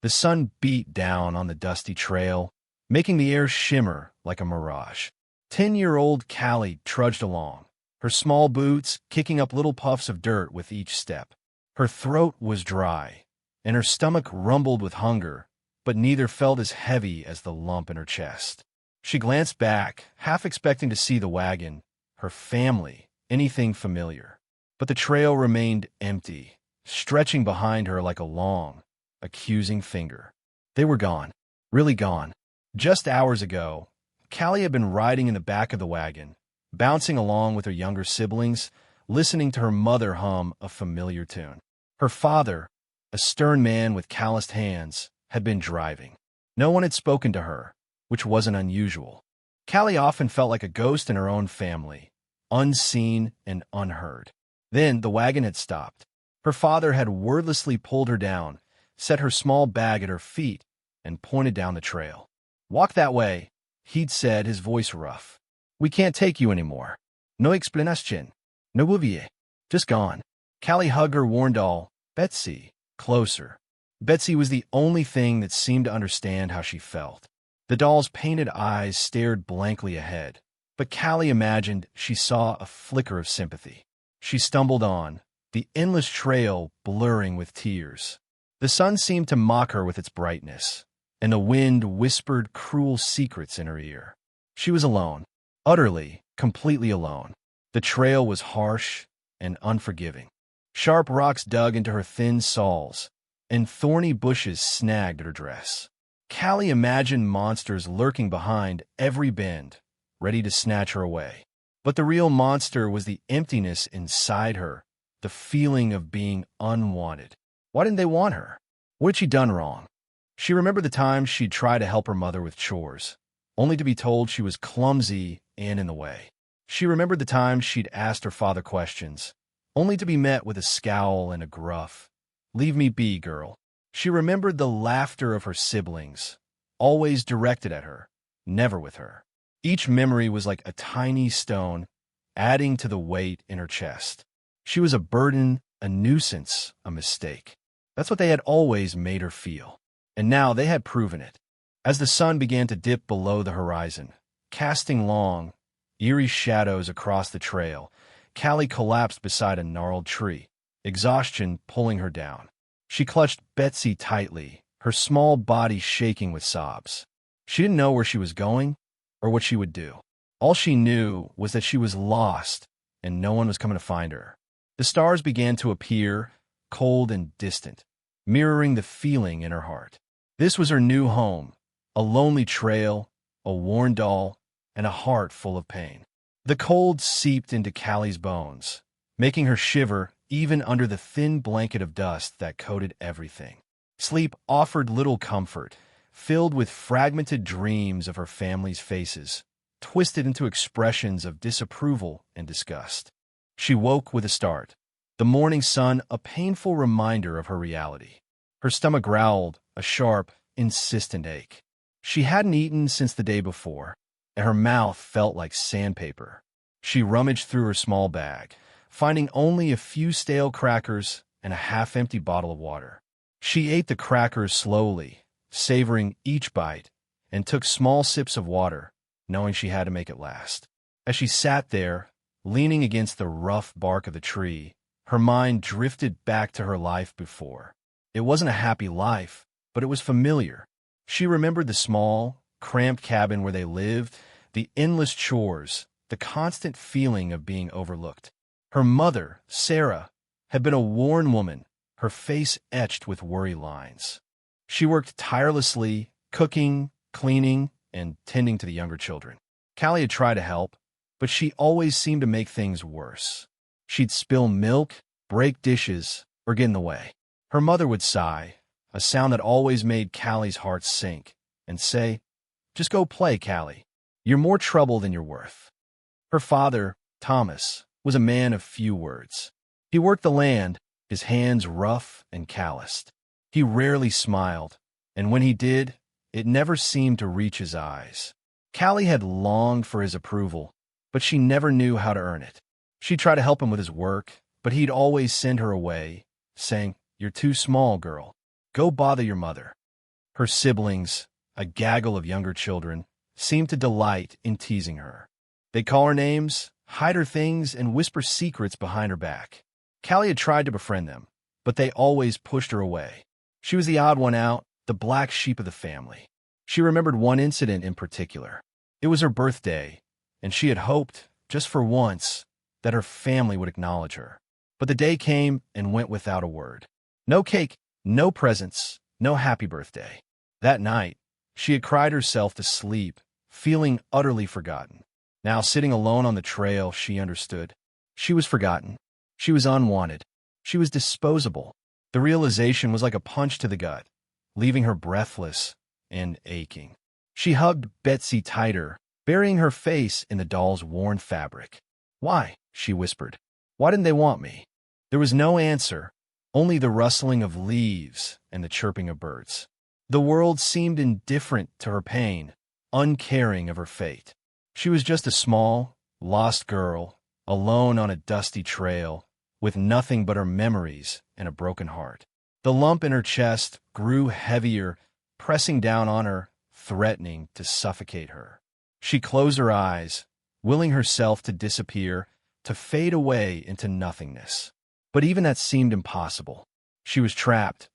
The sun beat down on the dusty trail, making the air shimmer like a mirage. 10-year-old Callie trudged along, her small boots kicking up little puffs of dirt with each step. Her throat was dry, and her stomach rumbled with hunger, but neither felt as heavy as the lump in her chest. She glanced back, half expecting to see the wagon, her family, anything familiar. But the trail remained empty, stretching behind her like a long, accusing finger. They were gone, really gone. Just hours ago, Callie had been riding in the back of the wagon, bouncing along with her younger siblings, listening to her mother hum a familiar tune. Her father, a stern man with calloused hands, had been driving. No one had spoken to her, which wasn't unusual. Callie often felt like a ghost in her own family, unseen and unheard. Then the wagon had stopped. Her father had wordlessly pulled her down, set her small bag at her feet, and pointed down the trail. "Walk that way," he'd said, his voice rough. "We can't take you anymore. No explicación. No vuelve. Just gone." Callie hugged her worn doll, Betsy, closer. Betsy was the only thing that seemed to understand how she felt. The doll's painted eyes stared blankly ahead, but Callie imagined she saw a flicker of sympathy. She stumbled on, the endless trail blurring with tears. The sun seemed to mock her with its brightness, and the wind whispered cruel secrets in her ear. She was alone, utterly, completely alone. The trail was harsh and unforgiving. Sharp rocks dug into her thin soles, and thorny bushes snagged at her dress. Callie imagined monsters lurking behind every bend, ready to snatch her away. But the real monster was the emptiness inside her, the feeling of being unwanted. Why didn't they want her? What had she done wrong? She remembered the times she'd tried to help her mother with chores, only to be told she was clumsy and in the way. She remembered the times she'd asked her father questions, only to be met with a scowl and a gruff, "Leave me be, girl." She remembered the laughter of her siblings, always directed at her, never with her. Each memory was like a tiny stone, adding to the weight in her chest. She was a burden, a nuisance, a mistake. That's what they had always made her feel. And now they had proven it. As the sun began to dip below the horizon, casting long, eerie shadows across the trail, Callie collapsed beside a gnarled tree, exhaustion pulling her down. She clutched Betsy tightly, her small body shaking with sobs. She didn't know where she was going or what she would do. All she knew was that she was lost and no one was coming to find her. The stars began to appear, cold and distant, mirroring the feeling in her heart. This was her new home, a lonely trail, a worn doll, and a heart full of pain. The cold seeped into Callie's bones, making her shiver even under the thin blanket of dust that coated everything. Sleep offered little comfort, filled with fragmented dreams of her family's faces, twisted into expressions of disapproval and disgust. She woke with a start, the morning sun a painful reminder of her reality. Her stomach growled, a sharp, insistent ache. She hadn't eaten since the day before, and her mouth felt like sandpaper. She rummaged through her small bag, finding only a few stale crackers and a half-empty bottle of water. She ate the crackers slowly, savoring each bite, and took small sips of water, knowing she had to make it last. As she sat there, leaning against the rough bark of the tree, her mind drifted back to her life before. It wasn't a happy life, but it was familiar. She remembered the small, cramped cabin where they lived, the endless chores, the constant feeling of being overlooked. Her mother, Sarah, had been a worn woman, her face etched with worry lines. She worked tirelessly, cooking, cleaning, and tending to the younger children. Callie had tried to help, but she always seemed to make things worse. She'd spill milk, break dishes, or get in the way. Her mother would sigh, a sound that always made Callie's heart sink, and say, "Just go play, Callie. You're more trouble than you're worth." Her father, Thomas, was a man of few words. He worked the land, his hands rough and calloused. He rarely smiled, and when he did, it never seemed to reach his eyes. Callie had longed for his approval, but she never knew how to earn it. She'd try to help him with his work, but he'd always send her away, saying, "You're too small, girl. Go bother your mother." Her siblings, a gaggle of younger children, seemed to delight in teasing her. They'd call her names, hide her things, and whisper secrets behind her back. Callie had tried to befriend them, but they always pushed her away. She was the odd one out, the black sheep of the family. She remembered one incident in particular. It was her birthday, and she had hoped, just for once, that her family would acknowledge her. But the day came and went without a word. No cake, no presents, no happy birthday. That night, she had cried herself to sleep, feeling utterly forgotten. Now, sitting alone on the trail, she understood. She was forgotten. She was unwanted. She was disposable. The realization was like a punch to the gut, leaving her breathless and aching. She hugged Betsy tighter, burying her face in the doll's worn fabric. "Why?" she whispered. "Why didn't they want me?" There was no answer, only the rustling of leaves and the chirping of birds. The world seemed indifferent to her pain, uncaring of her fate. She was just a small, lost girl, alone on a dusty trail, with nothing but her memories and a broken heart. The lump in her chest grew heavier, pressing down on her, threatening to suffocate her. She closed her eyes, willing herself to disappear, to fade away into nothingness. But even that seemed impossible. She was trapped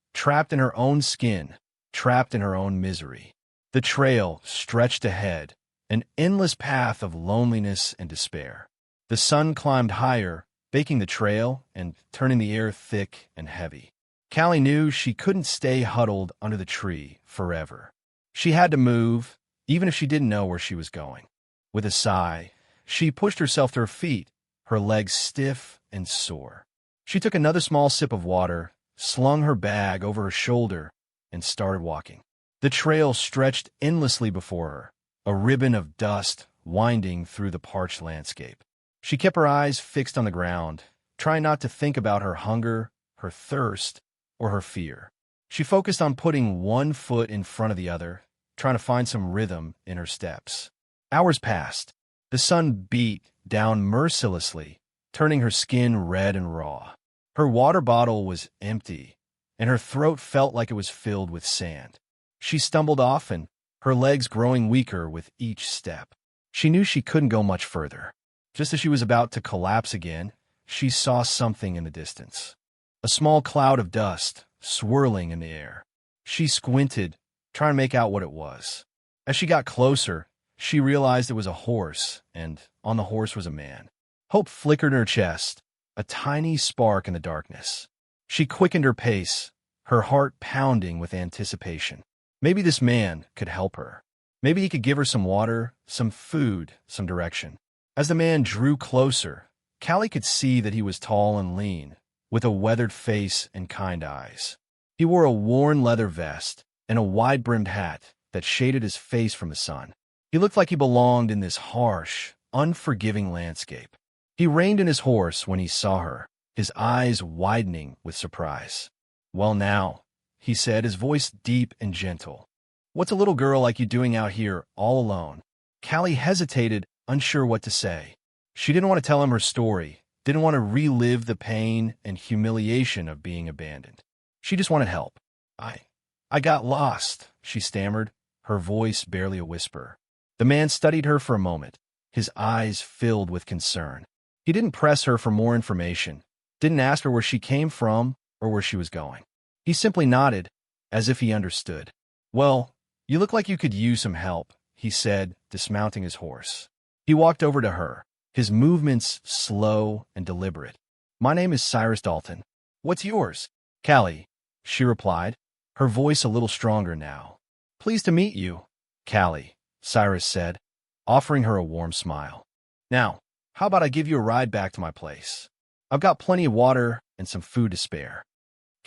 in her own skin, trapped in her own misery. The trail stretched ahead, an endless path of loneliness and despair. The sun climbed higher, baking the trail and turning the air thick and heavy. Callie knew she couldn't stay huddled under the tree forever. She had to move, even if she didn't know where she was going. With a sigh, she pushed herself to her feet, her legs stiff and sore. She took another small sip of water, slung her bag over her shoulder, and started walking. The trail stretched endlessly before her, a ribbon of dust winding through the parched landscape. She kept her eyes fixed on the ground, trying not to think about her hunger, her thirst, or her fear. She focused on putting one foot in front of the other, trying to find some rhythm in her steps. Hours passed. The sun beat down mercilessly, turning her skin red and raw. Her water bottle was empty, and her throat felt like it was filled with sand. She stumbled often, her legs growing weaker with each step. She knew she couldn't go much further. Just as she was about to collapse again, she saw something in the distance. A small cloud of dust swirling in the air. She squinted, trying to make out what it was. As she got closer, she realized it was a horse, and on the horse was a man. Hope flickered in her chest, a tiny spark in the darkness. She quickened her pace, her heart pounding with anticipation. Maybe this man could help her. Maybe he could give her some water, some food, some direction. As the man drew closer, Callie could see that he was tall and lean, with a weathered face and kind eyes. He wore a worn leather vest and a wide-brimmed hat that shaded his face from the sun. He looked like he belonged in this harsh, unforgiving landscape. He reined in his horse when he saw her, his eyes widening with surprise. "Well now," he said, his voice deep and gentle. "What's a little girl like you doing out here all alone?" Callie hesitated, unsure what to say. She didn't want to tell him her story, didn't want to relive the pain and humiliation of being abandoned. She just wanted help. I got lost," she stammered, her voice barely a whisper. The man studied her for a moment, his eyes filled with concern. He didn't press her for more information, didn't ask her where she came from or where she was going. He simply nodded, as if he understood. "Well, you look like you could use some help," he said, dismounting his horse. He walked over to her, his movements slow and deliberate. "My name is Cyrus Dalton. What's yours?" "Callie," she replied, her voice a little stronger now. "Pleased to meet you, Callie," Cyrus said, offering her a warm smile. "Now, how about I give you a ride back to my place? I've got plenty of water and some food to spare."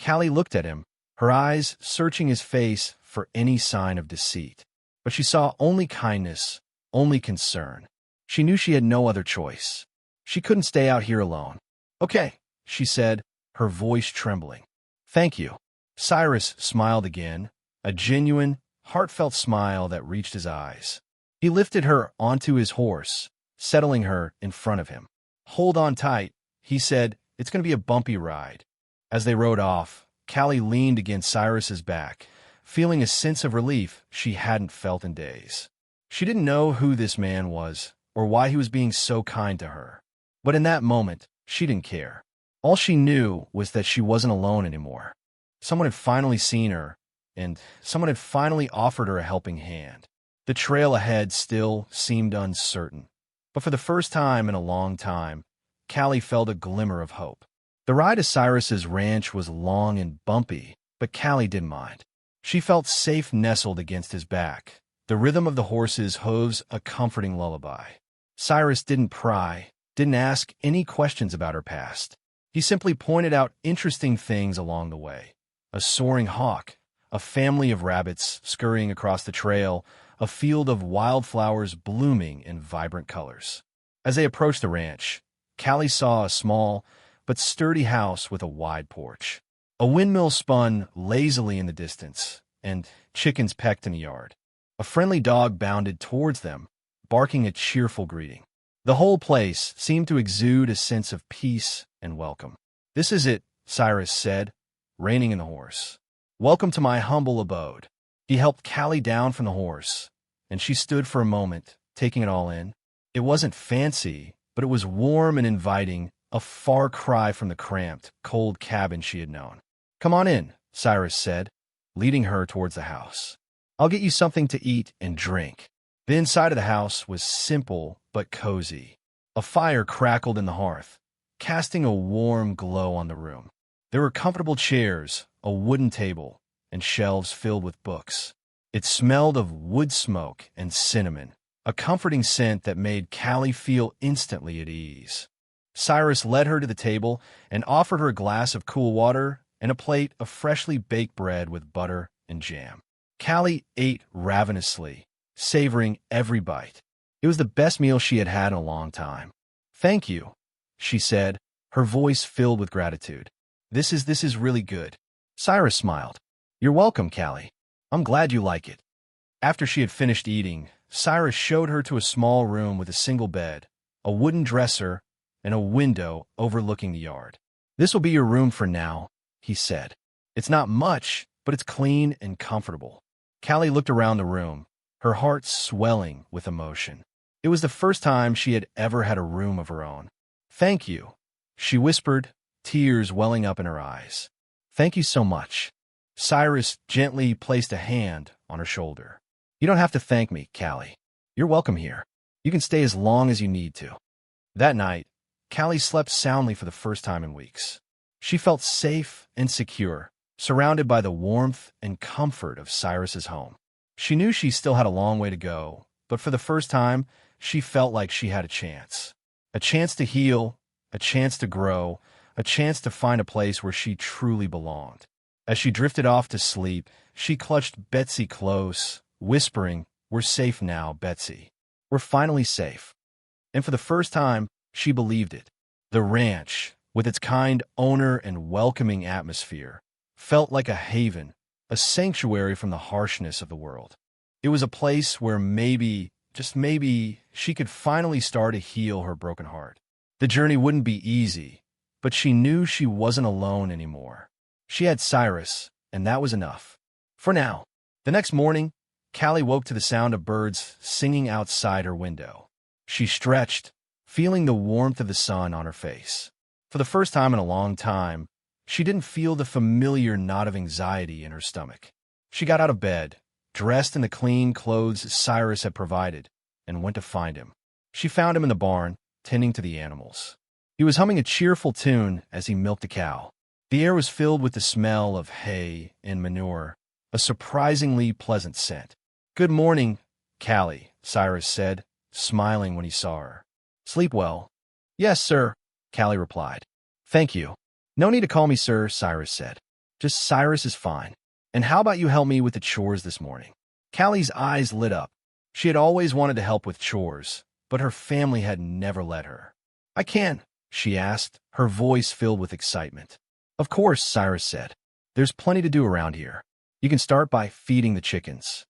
Callie looked at him, her eyes searching his face for any sign of deceit. But she saw only kindness, only concern. She knew she had no other choice. She couldn't stay out here alone. "Okay," she said, her voice trembling. "Thank you." Cyrus smiled again, a genuine, heartfelt smile that reached his eyes. He lifted her onto his horse, settling her in front of him. "Hold on tight," he said. "It's going to be a bumpy ride." As they rode off, Callie leaned against Cyrus's back, feeling a sense of relief she hadn't felt in days. She didn't know who this man was or why he was being so kind to her. But in that moment, she didn't care. All she knew was that she wasn't alone anymore. Someone had finally seen her, and someone had finally offered her a helping hand. The trail ahead still seemed uncertain, but for the first time in a long time, Callie felt a glimmer of hope. The ride to Cyrus's ranch was long and bumpy, but Callie didn't mind. She felt safe nestled against his back, the rhythm of the horse's hooves a comforting lullaby. Cyrus didn't pry, didn't ask any questions about her past. He simply pointed out interesting things along the way. A soaring hawk, a family of rabbits scurrying across the trail, a field of wildflowers blooming in vibrant colors. As they approached the ranch, Callie saw a small but sturdy house with a wide porch. A windmill spun lazily in the distance, and chickens pecked in the yard. A friendly dog bounded towards them, barking a cheerful greeting. The whole place seemed to exude a sense of peace and welcome. "This is it," Cyrus said, reining in the horse. "Welcome to my humble abode." He helped Callie down from the horse, and she stood for a moment, taking it all in. It wasn't fancy, but it was warm and inviting, a far cry from the cramped, cold cabin she had known. "Come on in," Cyrus said, leading her towards the house. "I'll get you something to eat and drink." The inside of the house was simple but cozy. A fire crackled in the hearth, casting a warm glow on the room. There were comfortable chairs, a wooden table, and shelves filled with books. It smelled of wood smoke and cinnamon, a comforting scent that made Callie feel instantly at ease. Cyrus led her to the table and offered her a glass of cool water and a plate of freshly baked bread with butter and jam. Callie ate ravenously, savoring every bite. It was the best meal she had had in a long time. "Thank you," she said, her voice filled with gratitude. This is really good." Cyrus smiled. "You're welcome, Callie. I'm glad you like it." After she had finished eating, Cyrus showed her to a small room with a single bed, a wooden dresser, and a window overlooking the yard. "This will be your room for now," he said. "It's not much, but it's clean and comfortable." Callie looked around the room, her heart swelling with emotion. It was the first time she had ever had a room of her own. "Thank you," she whispered, tears welling up in her eyes. "Thank you so much." Cyrus gently placed a hand on her shoulder. "You don't have to thank me, Callie. You're welcome here. You can stay as long as you need to." That night, Callie slept soundly for the first time in weeks. She felt safe and secure, surrounded by the warmth and comfort of Cyrus's home. She knew she still had a long way to go, but for the first time, she felt like she had a chance. A chance to heal, a chance to grow, a chance to find a place where she truly belonged. As she drifted off to sleep, she clutched Betsy close, whispering, "We're safe now, Betsy. We're finally safe." And for the first time, she believed it. The ranch, with its kind owner and welcoming atmosphere, felt like a haven, a sanctuary from the harshness of the world. It was a place where maybe, just maybe, she could finally start to heal her broken heart. The journey wouldn't be easy, but she knew she wasn't alone anymore. She had Cyrus, and that was enough. For now. The next morning, Callie woke to the sound of birds singing outside her window. She stretched, feeling the warmth of the sun on her face. For the first time in a long time, she didn't feel the familiar knot of anxiety in her stomach. She got out of bed, dressed in the clean clothes Cyrus had provided, and went to find him. She found him in the barn, tending to the animals. He was humming a cheerful tune as he milked a cow. The air was filled with the smell of hay and manure, a surprisingly pleasant scent. "Good morning, Callie," Cyrus said, smiling when he saw her. "Sleep well?" "Yes, sir," Callie replied. "Thank you." "No need to call me sir," Cyrus said. "Just Cyrus is fine. And how about you help me with the chores this morning?" Callie's eyes lit up. She had always wanted to help with chores, but her family had never let her. "I can," she asked, her voice filled with excitement. "Of course," Cyrus said. "There's plenty to do around here. You can start by feeding the chickens."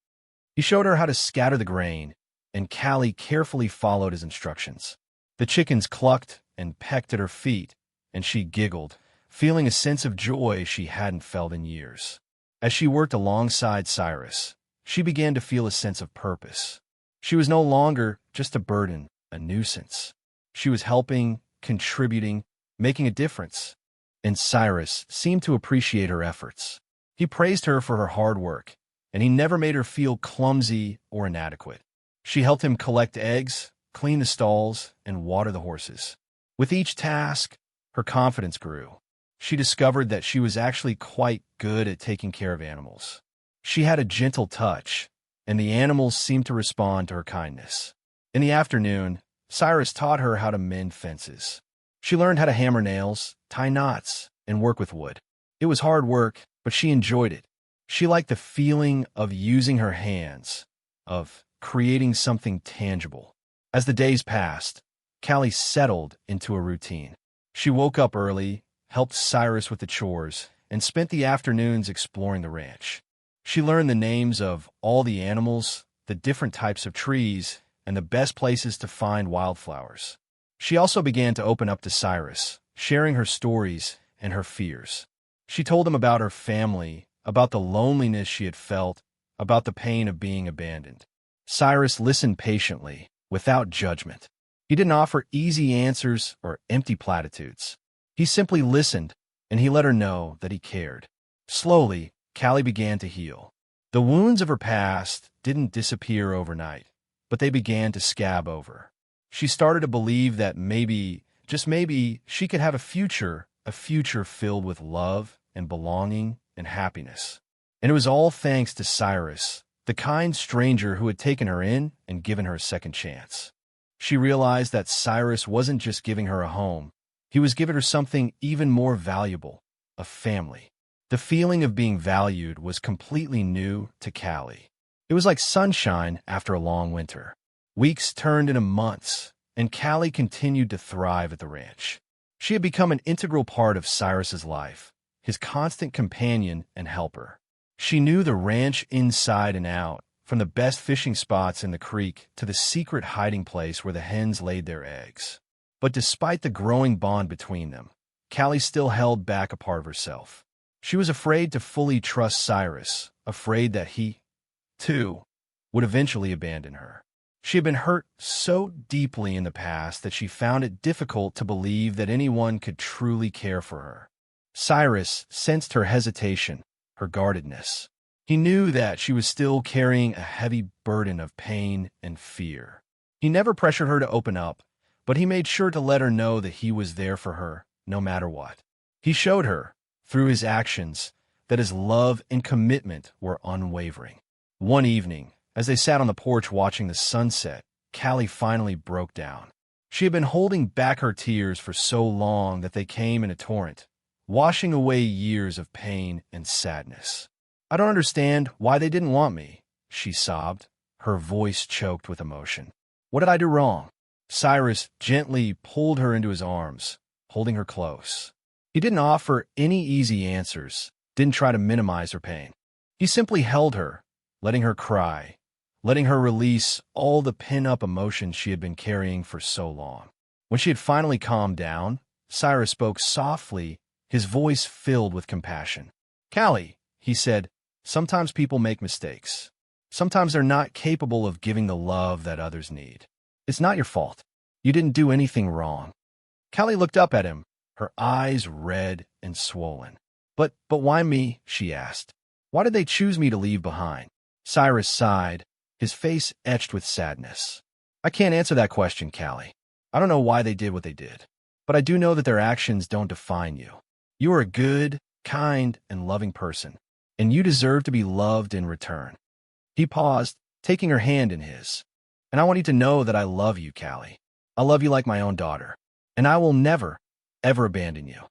He showed her how to scatter the grain, and Callie carefully followed his instructions. The chickens clucked and pecked at her feet, and she giggled, feeling a sense of joy she hadn't felt in years. As she worked alongside Cyrus, she began to feel a sense of purpose. She was no longer just a burden, a nuisance. She was helping, contributing, making a difference. And Cyrus seemed to appreciate her efforts. He praised her for her hard work, and he never made her feel clumsy or inadequate. She helped him collect eggs, clean the stalls, and water the horses. With each task, her confidence grew. She discovered that she was actually quite good at taking care of animals. She had a gentle touch, and the animals seemed to respond to her kindness. In the afternoon, Cyrus taught her how to mend fences. She learned how to hammer nails, tie knots, and work with wood. It was hard work, but she enjoyed it. She liked the feeling of using her hands, of creating something tangible. As the days passed, Callie settled into a routine. She woke up early, helped Cyrus with the chores, and spent the afternoons exploring the ranch. She learned the names of all the animals, the different types of trees, and the best places to find wildflowers. She also began to open up to Cyrus, sharing her stories and her fears. She told him about her family, about the loneliness she had felt, about the pain of being abandoned. Cyrus listened patiently, without judgment. He didn't offer easy answers or empty platitudes. He simply listened, and he let her know that he cared. Slowly, Callie began to heal. The wounds of her past didn't disappear overnight, but they began to scab over. She started to believe that maybe, just maybe, she could have a future filled with love and belonging and happiness. And it was all thanks to Cyrus, the kind stranger who had taken her in and given her a second chance. She realized that Cyrus wasn't just giving her a home, he was giving her something even more valuable, a family. The feeling of being valued was completely new to Callie. It was like sunshine after a long winter. Weeks turned into months, and Callie continued to thrive at the ranch. She had become an integral part of Cyrus's life, his constant companion and helper. She knew the ranch inside and out, from the best fishing spots in the creek to the secret hiding place where the hens laid their eggs. But despite the growing bond between them, Callie still held back a part of herself. She was afraid to fully trust Cyrus, afraid that he, too, would eventually abandon her. She had been hurt so deeply in the past that she found it difficult to believe that anyone could truly care for her. Cyrus sensed her hesitation, her guardedness. He knew that she was still carrying a heavy burden of pain and fear. He never pressured her to open up, but he made sure to let her know that he was there for her, no matter what. He showed her, through his actions, that his love and commitment were unwavering. One evening, as they sat on the porch watching the sunset, Callie finally broke down. She had been holding back her tears for so long that they came in a torrent, washing away years of pain and sadness. "I don't understand why they didn't want me," she sobbed, her voice choked with emotion. "What did I do wrong?" Cyrus gently pulled her into his arms, holding her close. He didn't offer any easy answers, didn't try to minimize her pain. He simply held her, letting her cry, letting her release all the pent-up emotions she had been carrying for so long. When she had finally calmed down, Cyrus spoke softly, his voice filled with compassion. "Callie," he said, "sometimes people make mistakes. Sometimes they're not capable of giving the love that others need. It's not your fault. You didn't do anything wrong." Callie looked up at him, her eyes red and swollen. But why me?" she asked. "Why did they choose me to leave behind?" Cyrus sighed, his face etched with sadness. "I can't answer that question, Callie. I don't know why they did what they did. But I do know that their actions don't define you. You are a good, kind, and loving person, and you deserve to be loved in return." He paused, taking her hand in his. "And I want you to know that I love you, Callie. I love you like my own daughter, and I will never, ever abandon you."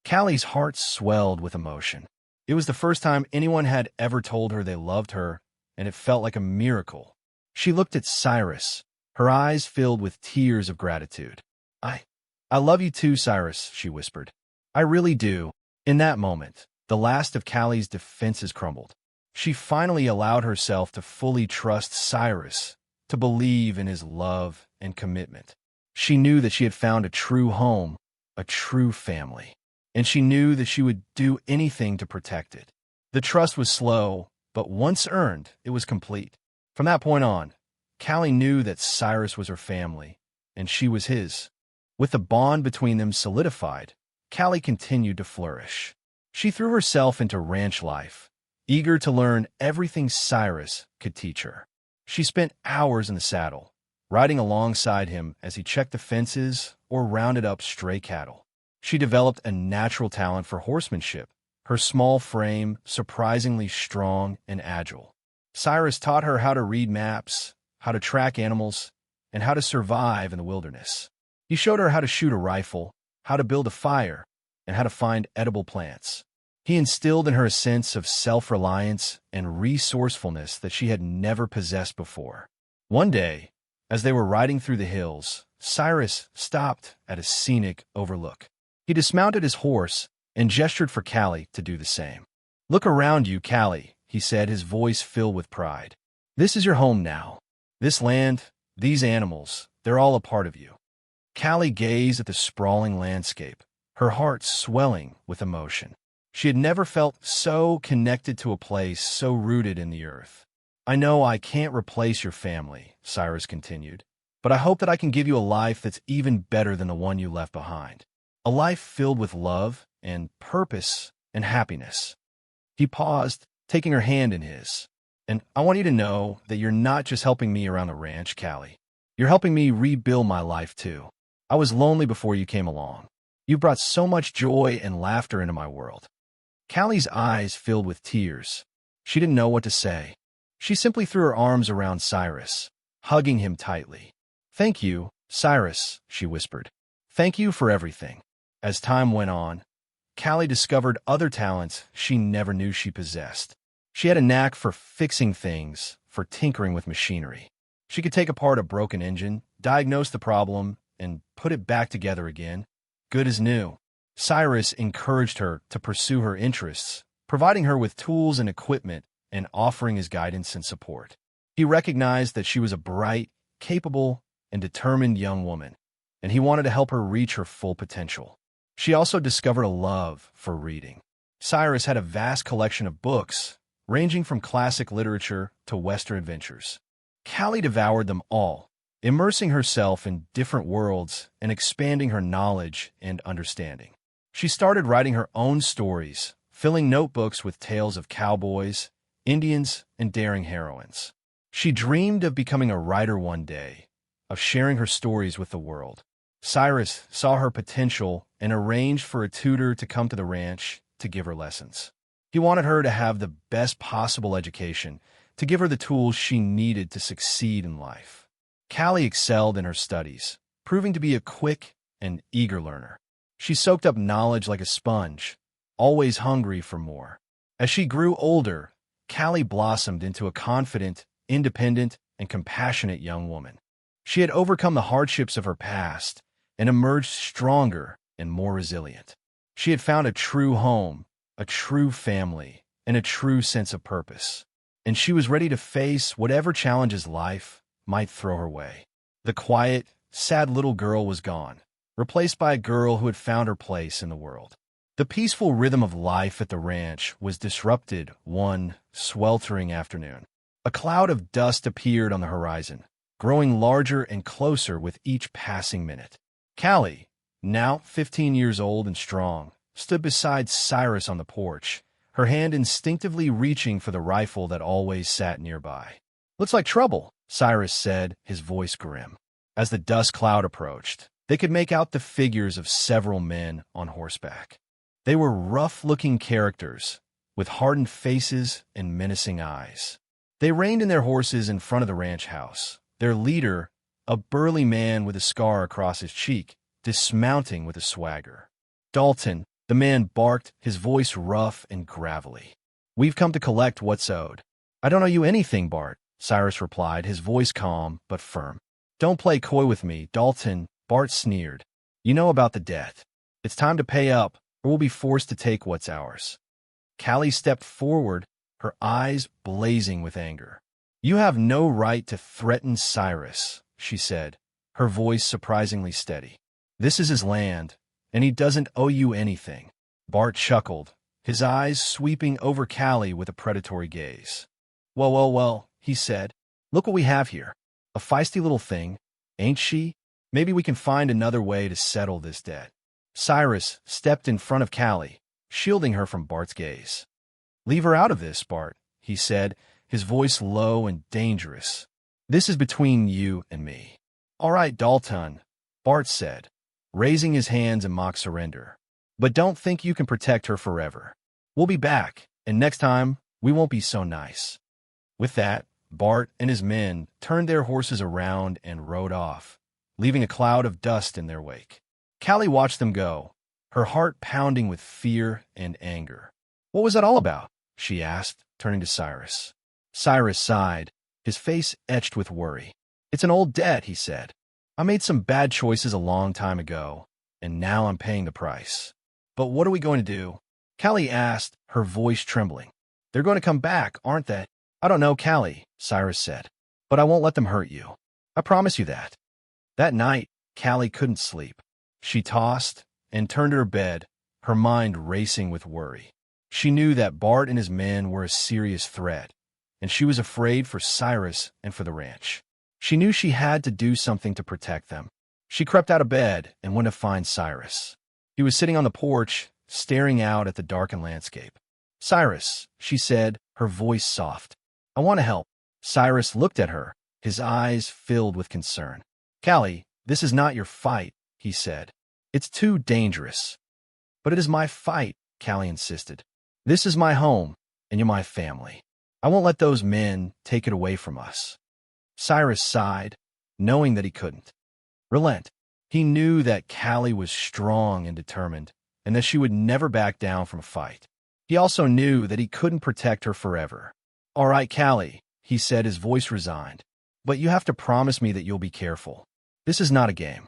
Callie's heart swelled with emotion. It was the first time anyone had ever told her they loved her, and it felt like a miracle. She looked at Cyrus, her eyes filled with tears of gratitude. I love you too, Cyrus," she whispered. "I really do." In that moment, the last of Callie's defenses crumbled. She finally allowed herself to fully trust Cyrus, to believe in his love and commitment. She knew that she had found a true home, a true family, and she knew that she would do anything to protect it. The trust was slow, but once earned, it was complete. From that point on, Callie knew that Cyrus was her family, and she was his. With the bond between them solidified, Callie continued to flourish. She threw herself into ranch life, eager to learn everything Cyrus could teach her. She spent hours in the saddle, riding alongside him as he checked the fences or rounded up stray cattle. She developed a natural talent for horsemanship, her small frame surprisingly strong and agile. Cyrus taught her how to read maps, how to track animals, and how to survive in the wilderness. He showed her how to shoot a rifle, how to build a fire, and how to find edible plants. He instilled in her a sense of self-reliance and resourcefulness that she had never possessed before. One day, as they were riding through the hills, Cyrus stopped at a scenic overlook. He dismounted his horse and gestured for Callie to do the same. "Look around you, Callie," he said, his voice filled with pride. "This is your home now. This land, these animals, they're all a part of you." Callie gazed at the sprawling landscape, her heart swelling with emotion. She had never felt so connected to a place so rooted in the earth. "I know I can't replace your family," Cyrus continued, "but I hope that I can give you a life that's even better than the one you left behind. A life filled with love and purpose and happiness." He paused, taking her hand in his. "And I want you to know that you're not just helping me around the ranch, Callie. You're helping me rebuild my life, too. I was lonely before you came along. You brought so much joy and laughter into my world." Callie's eyes filled with tears. She didn't know what to say. She simply threw her arms around Cyrus, hugging him tightly. "Thank you, Cyrus," she whispered. "Thank you for everything." As time went on, Callie discovered other talents she never knew she possessed. She had a knack for fixing things, for tinkering with machinery. She could take apart a broken engine, diagnose the problem, and put it back together again, good as new. Cyrus encouraged her to pursue her interests, providing her with tools and equipment and offering his guidance and support. He recognized that she was a bright, capable, and determined young woman, and he wanted to help her reach her full potential. She also discovered a love for reading. Cyrus had a vast collection of books, ranging from classic literature to Western adventures. Callie devoured them all, immersing herself in different worlds and expanding her knowledge and understanding. She started writing her own stories, filling notebooks with tales of cowboys, Indians, and daring heroines. She dreamed of becoming a writer one day, of sharing her stories with the world. Cyrus saw her potential and arranged for a tutor to come to the ranch to give her lessons. He wanted her to have the best possible education, to give her the tools she needed to succeed in life. Callie excelled in her studies, proving to be a quick and eager learner. She soaked up knowledge like a sponge, always hungry for more. As she grew older, Callie blossomed into a confident, independent, and compassionate young woman. She had overcome the hardships of her past and emerged stronger and more resilient. She had found a true home, a true family, and a true sense of purpose. And she was ready to face whatever challenges life might throw her way. The quiet, sad little girl was gone, replaced by a girl who had found her place in the world. The peaceful rhythm of life at the ranch was disrupted one sweltering afternoon. A cloud of dust appeared on the horizon, growing larger and closer with each passing minute. Callie, now 15 years old and strong, stood beside Cyrus on the porch, her hand instinctively reaching for the rifle that always sat nearby. "Looks like trouble," Cyrus said, his voice grim. As the dust cloud approached, they could make out the figures of several men on horseback. They were rough-looking characters, with hardened faces and menacing eyes. They reined in their horses in front of the ranch house, their leader, a burly man with a scar across his cheek, dismounting with a swagger. "Dalton," the man barked, his voice rough and gravelly. "We've come to collect what's owed." "I don't owe you anything, Bart," Cyrus replied, his voice calm but firm. "Don't play coy with me, Dalton," Bart sneered. "You know about the debt. It's time to pay up, or we'll be forced to take what's ours." Callie stepped forward, her eyes blazing with anger. "You have no right to threaten Cyrus," she said, her voice surprisingly steady. "This is his land, and he doesn't owe you anything." Bart chuckled, his eyes sweeping over Callie with a predatory gaze. "Well, well, well," he said. "Look what we have here. A feisty little thing, ain't she? Maybe we can find another way to settle this debt." Cyrus stepped in front of Callie, shielding her from Bart's gaze. "Leave her out of this, Bart," he said, his voice low and dangerous. "This is between you and me." "All right, Dalton," Bart said, raising his hands in mock surrender. "But don't think you can protect her forever. We'll be back, and next time, we won't be so nice." With that, Bart and his men turned their horses around and rode off, leaving a cloud of dust in their wake. Callie watched them go, her heart pounding with fear and anger. "What was that all about?" she asked, turning to Cyrus. Cyrus sighed, his face etched with worry. "It's an old debt," he said. "I made some bad choices a long time ago, and now I'm paying the price." "But what are we going to do?" Callie asked, her voice trembling. "They're going to come back, aren't they?" "I don't know, Callie," Cyrus said, "but I won't let them hurt you. I promise you that." That night, Callie couldn't sleep. She tossed and turned to her bed, her mind racing with worry. She knew that Bart and his men were a serious threat, and she was afraid for Cyrus and for the ranch. She knew she had to do something to protect them. She crept out of bed and went to find Cyrus. He was sitting on the porch, staring out at the darkened landscape. "Cyrus," she said, her voice soft. "I want to help." Cyrus looked at her, his eyes filled with concern. "Callie, this is not your fight," he said. "It's too dangerous." "But it is my fight," Callie insisted. "This is my home, and you're my family. I won't let those men take it away from us." Cyrus sighed, knowing that he couldn't relent. He knew that Callie was strong and determined, and that she would never back down from a fight. He also knew that he couldn't protect her forever. "All right, Callie," he said, his voice resigned. "But you have to promise me that you'll be careful. This is not a game."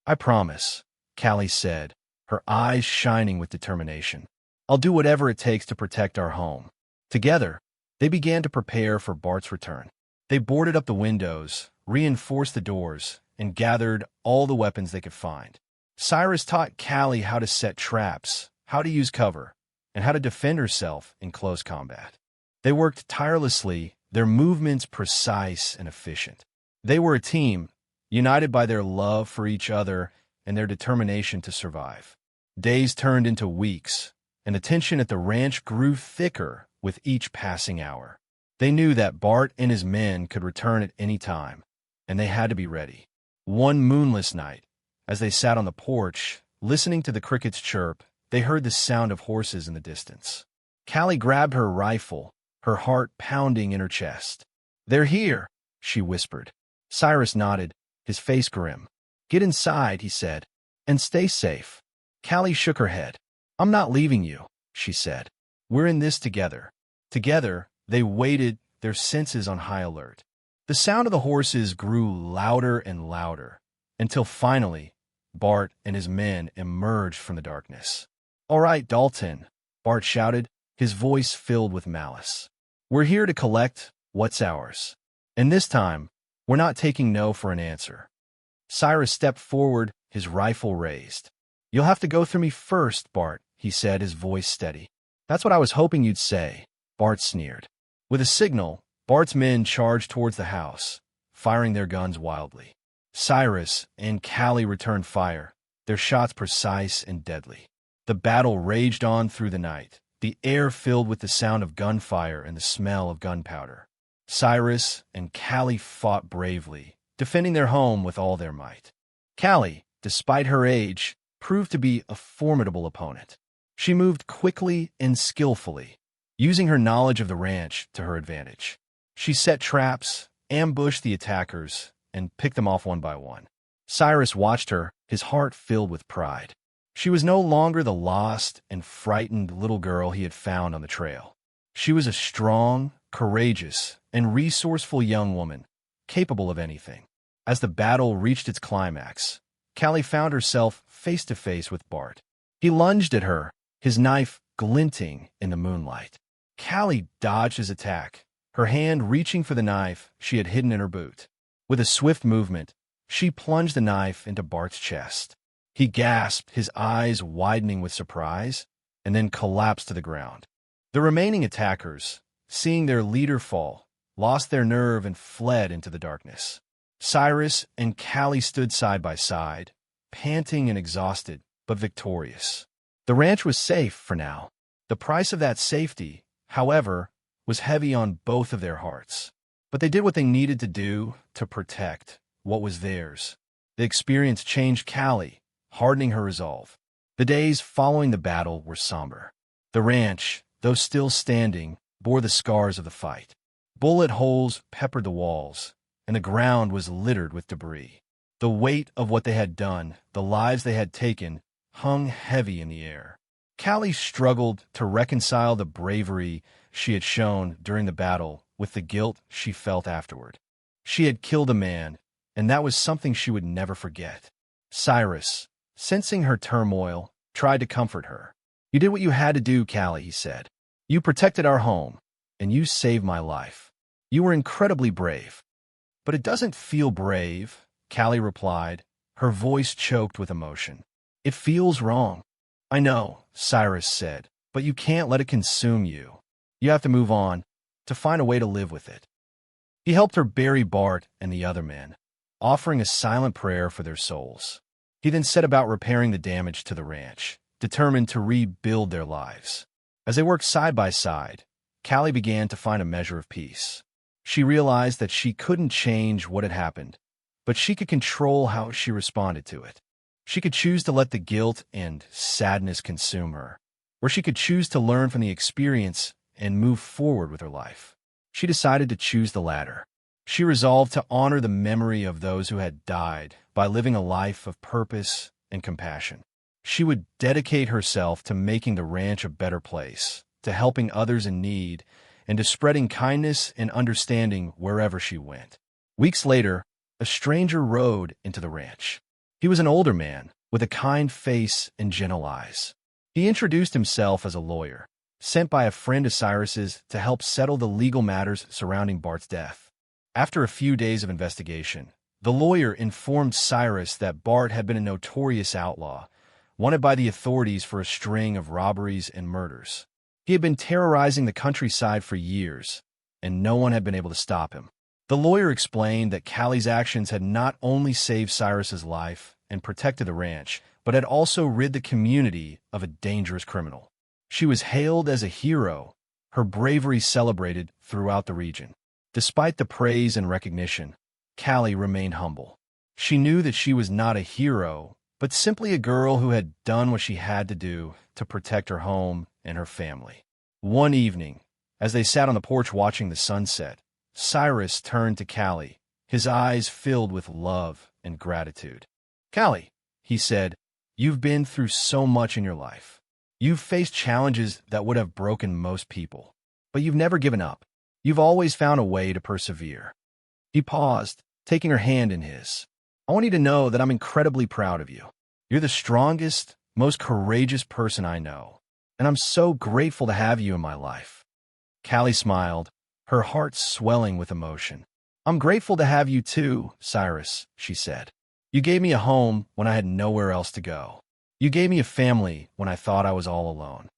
"I promise," Callie said, her eyes shining with determination. "I'll do whatever it takes to protect our home." Together, they began to prepare for Bart's return. They boarded up the windows, reinforced the doors, and gathered all the weapons they could find. Cyrus taught Callie how to set traps, how to use cover, and how to defend herself in close combat. They worked tirelessly, their movements precise and efficient. They were a team, united by their love for each other and their determination to survive. Days turned into weeks, and the tension at the ranch grew thicker with each passing hour. They knew that Bart and his men could return at any time, and they had to be ready. One moonless night, as they sat on the porch, listening to the crickets chirp, they heard the sound of horses in the distance. Callie grabbed her rifle, her heart pounding in her chest. "They're here," she whispered. Cyrus nodded, his face grim. "Get inside," he said, "and stay safe." Callie shook her head. "I'm not leaving you," she said. "We're in this together." Together, they waited, their senses on high alert. The sound of the horses grew louder and louder, until finally, Bart and his men emerged from the darkness. "All right, Dalton," Bart shouted, his voice filled with malice. "We're here to collect what's ours. And this time, we're not taking no for an answer." Cyrus stepped forward, his rifle raised. "You'll have to go through me first, Bart," he said, his voice steady. "That's what I was hoping you'd say," Bart sneered. With a signal, Bart's men charged towards the house, firing their guns wildly. Cyrus and Callie returned fire, their shots precise and deadly. The battle raged on through the night, the air filled with the sound of gunfire and the smell of gunpowder. Cyrus and Callie fought bravely, defending their home with all their might. Callie, despite her age, proved to be a formidable opponent. She moved quickly and skillfully, using her knowledge of the ranch to her advantage. She set traps, ambushed the attackers, and picked them off one by one. Cyrus watched her, his heart filled with pride. She was no longer the lost and frightened little girl he had found on the trail. She was a strong, courageous, and resourceful young woman, capable of anything. As the battle reached its climax, Callie found herself face to face with Bart. He lunged at her, his knife glinting in the moonlight. Callie dodged his attack, her hand reaching for the knife she had hidden in her boot. With a swift movement, she plunged the knife into Bart's chest. He gasped, his eyes widening with surprise. and then collapsed to the ground. The remaining attackers, seeing their leader fall, lost their nerve and fled into the darkness. Cyrus and Callie stood side by side, panting and exhausted, but victorious. The ranch was safe for now. The price of that safety, however, was heavy on both of their hearts. But they did what they needed to do to protect what was theirs. The experience changed Callie, hardening her resolve. The days following the battle were somber. The ranch, though still standing, bore the scars of the fight. Bullet holes peppered the walls, and the ground was littered with debris. The weight of what they had done, the lives they had taken, hung heavy in the air. Callie struggled to reconcile the bravery she had shown during the battle with the guilt she felt afterward. She had killed a man, and that was something she would never forget. Cyrus, sensing her turmoil, tried to comfort her. "You did what you had to do, Callie," he said. "You protected our home, and you saved my life. You were incredibly brave." "But it doesn't feel brave," Callie replied, her voice choked with emotion. "It feels wrong." "I know," Cyrus said, "but you can't let it consume you. You have to move on, to find a way to live with it." He helped her bury Bart and the other men, offering a silent prayer for their souls. He then set about repairing the damage to the ranch, determined to rebuild their lives. As they worked side by side, Callie began to find a measure of peace. She realized that she couldn't change what had happened, but she could control how she responded to it. She could choose to let the guilt and sadness consume her, or she could choose to learn from the experience and move forward with her life. She decided to choose the latter. She resolved to honor the memory of those who had died by living a life of purpose and compassion. She would dedicate herself to making the ranch a better place, to helping others in need, and to spreading kindness and understanding wherever she went. Weeks later, a stranger rode into the ranch. He was an older man with a kind face and gentle eyes. He introduced himself as a lawyer, sent by a friend of Cyrus's to help settle the legal matters surrounding Bart's death. After a few days of investigation, the lawyer informed Cyrus that Bart had been a notorious outlaw, wanted by the authorities for a string of robberies and murders. He had been terrorizing the countryside for years, and no one had been able to stop him. The lawyer explained that Callie's actions had not only saved Cyrus's life and protected the ranch, but had also rid the community of a dangerous criminal. She was hailed as a hero, her bravery celebrated throughout the region. Despite the praise and recognition, Callie remained humble. She knew that she was not a hero, but simply a girl who had done what she had to do to protect her home and her family. One evening, as they sat on the porch watching the sunset, Cyrus turned to Callie, his eyes filled with love and gratitude. "Callie," he said, "you've been through so much in your life. You've faced challenges that would have broken most people, but you've never given up. You've always found a way to persevere." He paused, taking her hand in his. "I want you to know that I'm incredibly proud of you. You're the strongest, most courageous person I know, and I'm so grateful to have you in my life." Callie smiled, her heart swelling with emotion. "I'm grateful to have you too, Cyrus," she said. "You gave me a home when I had nowhere else to go. You gave me a family when I thought I was all alone."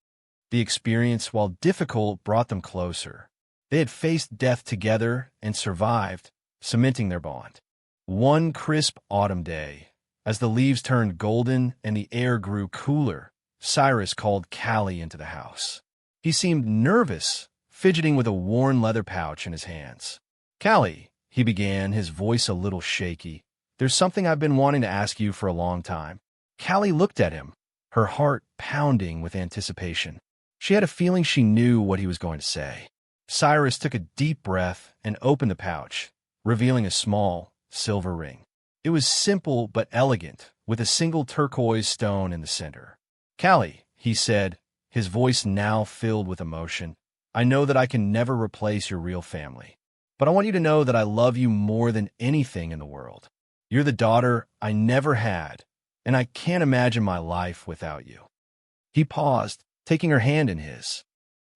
The experience, while difficult, brought them closer. They had faced death together and survived, cementing their bond. One crisp autumn day, as the leaves turned golden and the air grew cooler, Cyrus called Callie into the house. He seemed nervous, fidgeting with a worn leather pouch in his hands. "Callie," he began, his voice a little shaky, "there's something I've been wanting to ask you for a long time." Callie looked at him, her heart pounding with anticipation. She had a feeling she knew what he was going to say. Cyrus took a deep breath and opened the pouch, revealing a small, silver ring. It was simple but elegant, with a single turquoise stone in the center. "Callie," he said, his voice now filled with emotion, "I know that I can never replace your real family, but I want you to know that I love you more than anything in the world. You're the daughter I never had, and I can't imagine my life without you." He paused, taking her hand in his.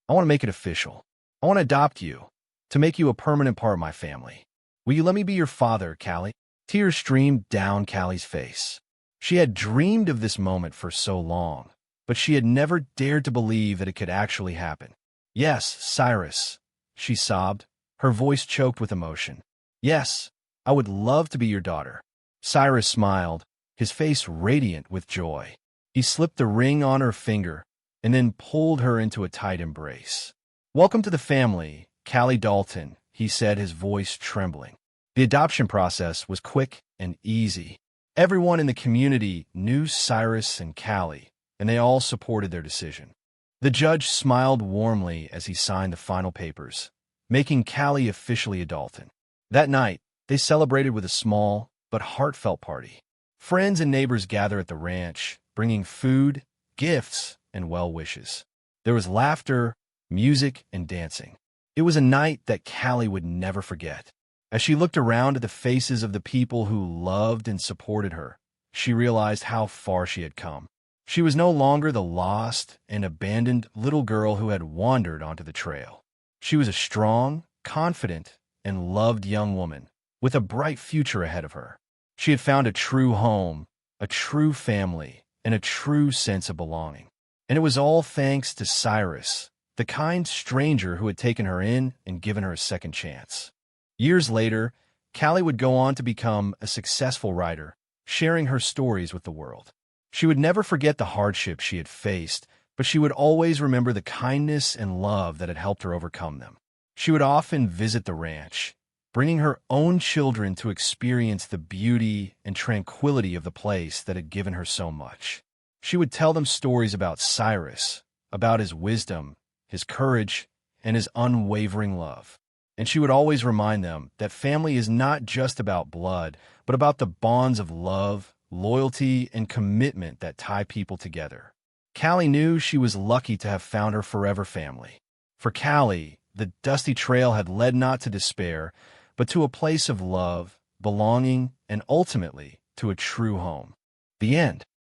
"I want to make it official. I want to adopt you, to make you a permanent part of my family. Will you let me be your father, Callie?" Tears streamed down Callie's face. She had dreamed of this moment for so long, but she had never dared to believe that it could actually happen. "Yes, Cyrus," she sobbed, her voice choked with emotion. "Yes, I would love to be your daughter." Cyrus smiled, his face radiant with joy. He slipped the ring on her finger and then pulled her into a tight embrace. "Welcome to the family, Callie Dalton," he said, his voice trembling. The adoption process was quick and easy. Everyone in the community knew Cyrus and Callie, and they all supported their decision. The judge smiled warmly as he signed the final papers, making Callie officially a Dalton. That night, they celebrated with a small but heartfelt party. Friends and neighbors gathered at the ranch, bringing food, gifts, and well wishes. There was laughter, music, and dancing. It was a night that Callie would never forget. As she looked around at the faces of the people who loved and supported her, she realized how far she had come. She was no longer the lost and abandoned little girl who had wandered onto the trail. She was a strong, confident, and loved young woman with a bright future ahead of her. She had found a true home, a true family, and a true sense of belonging. And it was all thanks to Cyrus, the kind stranger who had taken her in and given her a second chance. Years later, Callie would go on to become a successful writer, sharing her stories with the world. She would never forget the hardships she had faced, but she would always remember the kindness and love that had helped her overcome them. She would often visit the ranch, bringing her own children to experience the beauty and tranquility of the place that had given her so much. She would tell them stories about Cyrus, about his wisdom, his courage, and his unwavering love. And she would always remind them that family is not just about blood, but about the bonds of love, loyalty, and commitment that tie people together. Callie knew she was lucky to have found her forever family. For Callie, the dusty trail had led not to despair, but to a place of love, belonging, and ultimately to a true home. The end.